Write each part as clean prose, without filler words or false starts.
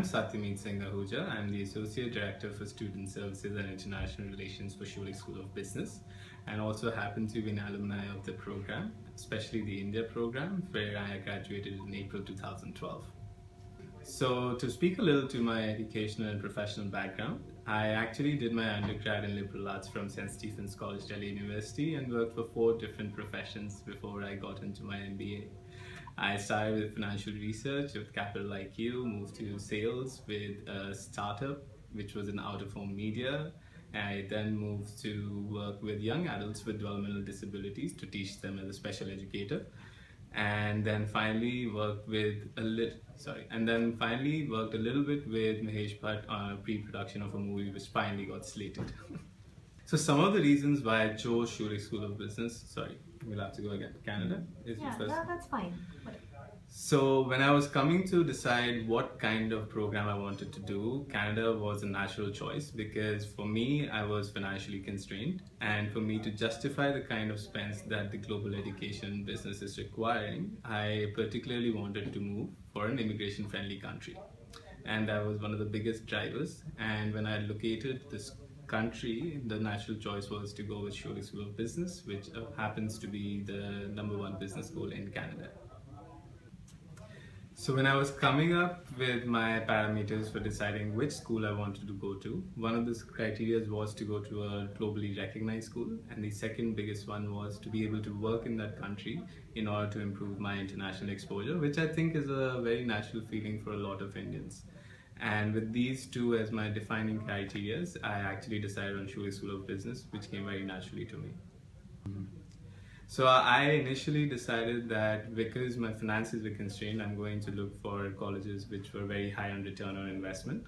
Satyameet Singh Ahuja. I'm the Associate Director for Student Services and International Relations for Schulich School of Business, and also happen to be an alumni of the program, especially the India program, where I graduated in April 2012. So, to speak a little to my educational and professional background, I actually did my undergrad in liberal arts from St. Stephen's College, Delhi University, and worked for 4 different professions before I got into my MBA. I started with financial research with Capital IQ, moved to sales with a startup, which was in out-of-home media. I then moved to work with young adults with developmental disabilities to teach them as a special educator, and then finally worked a little bit with Mahesh Bhatt on a pre-production of a movie which finally got slated. So some of the reasons why I chose Schulich School of Business, sorry, we'll have to go again. Canada is the first. That's fine. So when I was coming to decide what kind of program I wanted to do, Canada was a natural choice because for me, I was financially constrained, and for me to justify the kind of spends that the global education business is requiring, I particularly wanted to move for an immigration-friendly country. And that was one of the biggest drivers. And when I located this country, the natural choice was to go with Schulich School of Business, which happens to be the #1 business school in Canada. So when I was coming up with my parameters for deciding which school I wanted to go to, one of the criteria was to go to a globally recognized school, and the second biggest one was to be able to work in that country in order to improve my international exposure, which I think is a very natural feeling for a lot of Indians. And with these two as my defining criteria, I actually decided on Schulich School of Business, which came very naturally to me. So I initially decided that because my finances were constrained, I'm going to look for colleges which were very high on return on investment.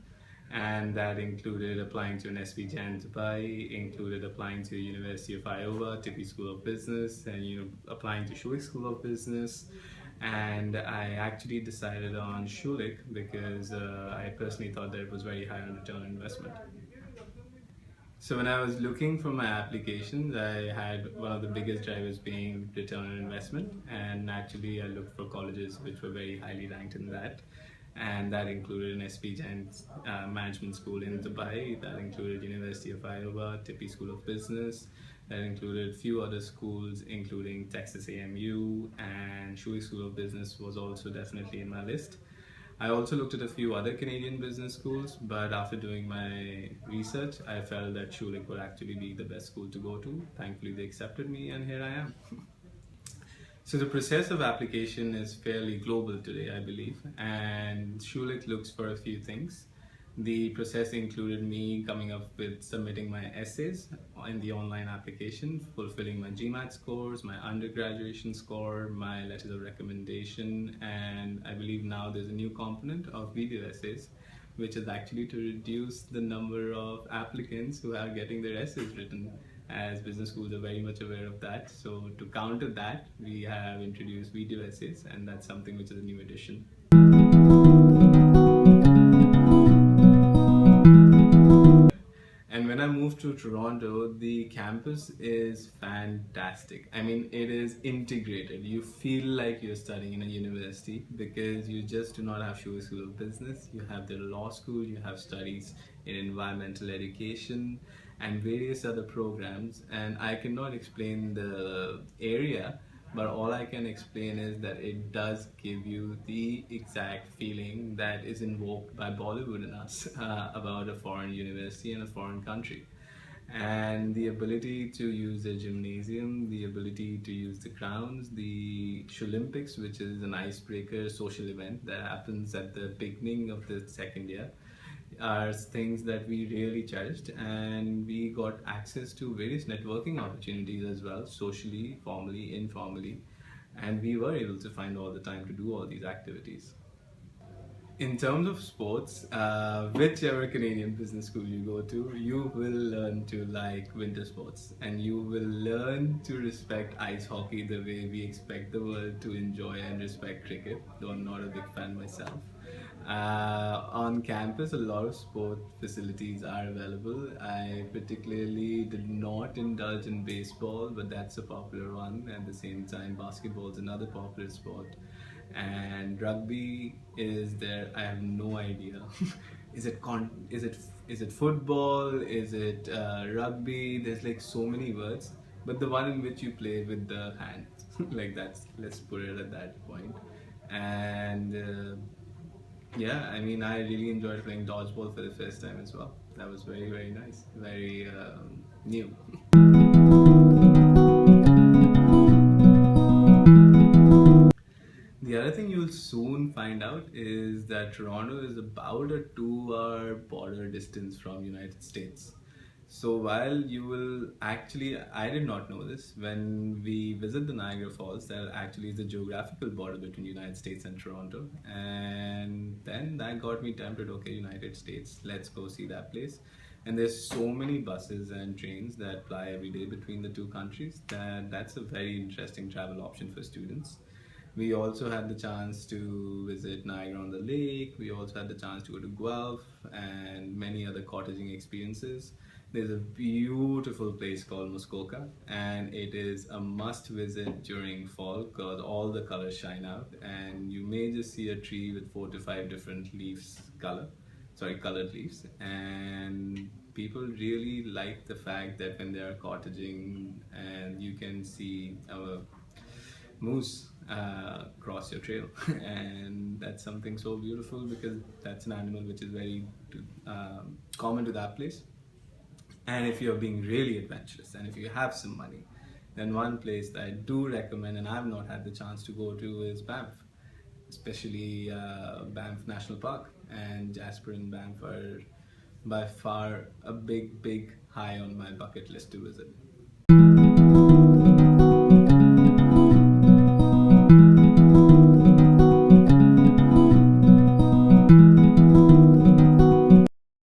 And that included applying to an SPJ in Dubai, included applying to University of Iowa, Tippy School of Business, and applying to Schulich School of Business. And I actually decided on Schulich because I personally thought that it was very high on return on investment. So when I was looking for my applications, I had one of the biggest drivers being return on investment, and naturally I looked for colleges which were very highly ranked in that, and that included an SPJ management school in Dubai, that included University of Iowa, Tippy School of Business, that included a few other schools including Texas AMU, and Schulich School of Business was also definitely in my list. I also looked at a few other Canadian business schools, but after doing my research, I felt that Schulich would actually be the best school to go to. Thankfully, they accepted me, and here I am. So the process of application is fairly global today, I believe, and Schulich looks for a few things. The process included me coming up with submitting my essays in the online application, fulfilling my GMAT scores, my undergraduation score, my letters of recommendation, and I believe now there's a new component of video essays, which is actually to reduce the number of applicants who are getting their essays written, as business schools are very much aware of that. So to counter that, we have introduced video essays, and that's something which is a new addition. And when I moved to Toronto, the campus is fantastic. I mean, it is integrated. You feel like you're studying in a university because you just do not have Schulich School of Business. You have the law school, you have studies in environmental education and various other programs. And I cannot explain the area, but all I can explain is that it does give you the exact feeling that is invoked by Bollywood in us about a foreign university in a foreign country. And the ability to use the gymnasium, the ability to use the grounds, the Olympics, which is an icebreaker social event that happens at the beginning of the second year, are things that we really cherished, and we got access to various networking opportunities as well, socially, formally, informally, and we were able to find all the time to do all these activities. In terms of sports, whichever Canadian business school you go to, you will learn to like winter sports, and you will learn to respect ice hockey the way we expect the world to enjoy and respect cricket, though I'm not a big fan myself. On campus, a lot of sport facilities are available. I particularly did not indulge in baseball, but that's a popular one. At the same time, basketball is another popular sport. And rugby is there. I have no idea. Is it football? Is it rugby? There's like so many words, but the one in which you play with the hands, like that's, let's put it at that point. And yeah, I mean, I really enjoyed playing dodgeball for the first time as well. That was very, very nice, very new. The other thing you'll soon find out is that Toronto is about a 2-hour border distance from United States. So while you will actually, I did not know this, when we visit the Niagara Falls, that actually is the geographical border between United States and Toronto. And then that got me tempted, okay, United States, let's go see that place. And there's so many buses and trains that ply every day between the two countries that that's a very interesting travel option for students. We also had the chance to visit Niagara on the Lake. We also had the chance to go to Guelph and many other cottaging experiences. There's a beautiful place called Muskoka, and it is a must visit during fall because all the colors shine out, and you may just see a tree with 4 to 5 different leaves, colored leaves, and people really like the fact that when they are cottaging and you can see moose cross your trail and that's something so beautiful because that's an animal which is very common to that place. And if you're being really adventurous and if you have some money, then one place that I do recommend and I've not had the chance to go to is Banff, especially Banff National Park. And Jasper and Banff are by far a big high on my bucket list to visit.